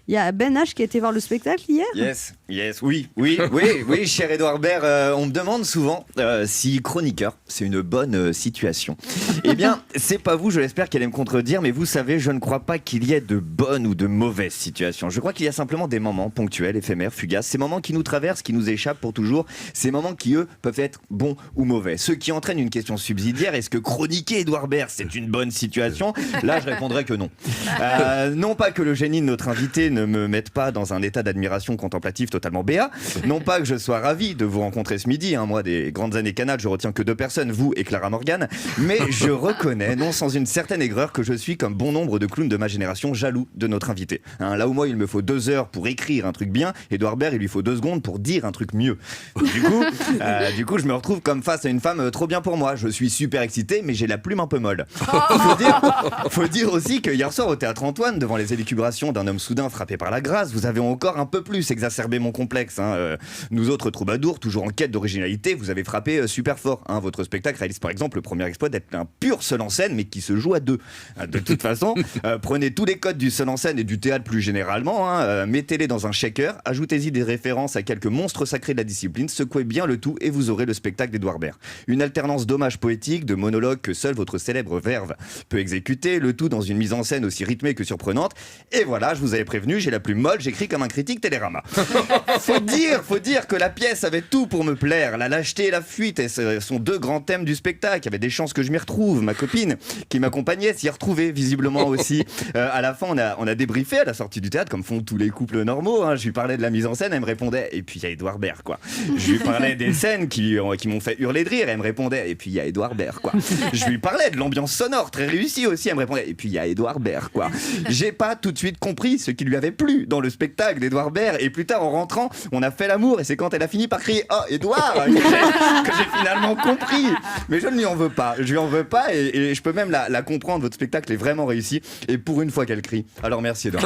Il y a Ben H qui a été voir le spectacle hier. Yes, oui, cher Edouard Baird, on me demande souvent si chroniqueur, c'est une bonne situation. Eh bien, c'est pas vous, je l'espère qu'elle allait me contredire, mais vous savez, je ne crois pas qu'il y ait de bonnes ou de mauvaises situations. Je crois qu'il y a simplement des moments ponctuels, éphémères, fugaces, ces moments qui nous traversent, qui nous échappent pour toujours, ces moments qui, eux, peuvent être bons ou mauvais. Ceux qui entraînent une question subsidiaire, est-ce que chroniquer Edouard Baird, c'est une bonne situation ? Là, je répondrais que non. Non pas que le génie de notre invité ne me mette pas dans un état d'admiration contemplative totalement béat, non pas que je sois ravi de vous rencontrer ce midi, hein, moi des grandes années Canal, je retiens que 2 personnes, vous et Clara Morgan, mais je reconnais, non sans une certaine aigreur, que je suis comme bon nombre de clowns de ma génération jaloux de notre invité. Hein, là où moi il me faut 2 heures pour écrire un truc bien, Edouard Baird il lui faut 2 secondes pour dire un truc mieux. Du coup je me retrouve comme face à une femme trop bien pour moi, je suis super excité mais j'ai la plume un peu molle. Faut dire aussi que hier soir au Théâtre Antoine, devant les élucubrations d'un homme soudain frappé par la grâce, vous avez encore un peu plus exacerbé mon complexe. Hein. Nous autres troubadours, toujours en quête d'originalité, vous avez frappé super fort. Hein. Votre spectacle réalise par exemple le premier exploit d'être un pur seul en scène, mais qui se joue à 2. De toute façon, prenez tous les codes du seul en scène et du théâtre plus généralement, hein, mettez-les dans un shaker, ajoutez-y des références à quelques monstres sacrés de la discipline, secouez bien le tout et vous aurez le spectacle d'Edouard Baird. Une alternance d'hommages poétiques, de monologues que seul votre célèbre verve peut exécuter, le tout dans une mise en scène aussi rythmée que surprenante. Et voilà, je vous avais prévenu, j'ai la plume molle, j'écris comme un critique Télérama. Faut dire que la pièce avait tout pour me plaire. La lâcheté et la fuite sont 2 grands thèmes du spectacle. Il y avait des chances que je m'y retrouve. Ma copine qui m'accompagnait s'y retrouvait visiblement aussi. À la fin, on a débriefé à la sortie du théâtre, comme font tous les couples normaux. Hein. Je lui parlais de la mise en scène, elle me répondait. Et puis il y a Edouard Baird, quoi. Je lui parlais des scènes qui m'ont fait hurler de rire. Elle me répondait. Et puis il y a Edouard Baird, quoi. Je lui parlais de l'ambiance sonore très réussie aussi. Elle me répondait. Et puis il y a Edouard Baird, quoi. J'ai pas tout de suite compris ce qui lui avait plu dans le spectacle d'Edouard Baird. Et plus tard, en rentrant, on a fait l'amour. Et c'est quand elle a fini par crier "Oh, Edouard" que j'ai finalement compris. Mais je ne lui en veux pas. Je lui en veux pas. Et je peux même la comprendre. Votre spectacle est vraiment réussi. Et pour une fois qu'elle crie. Alors merci, Edouard.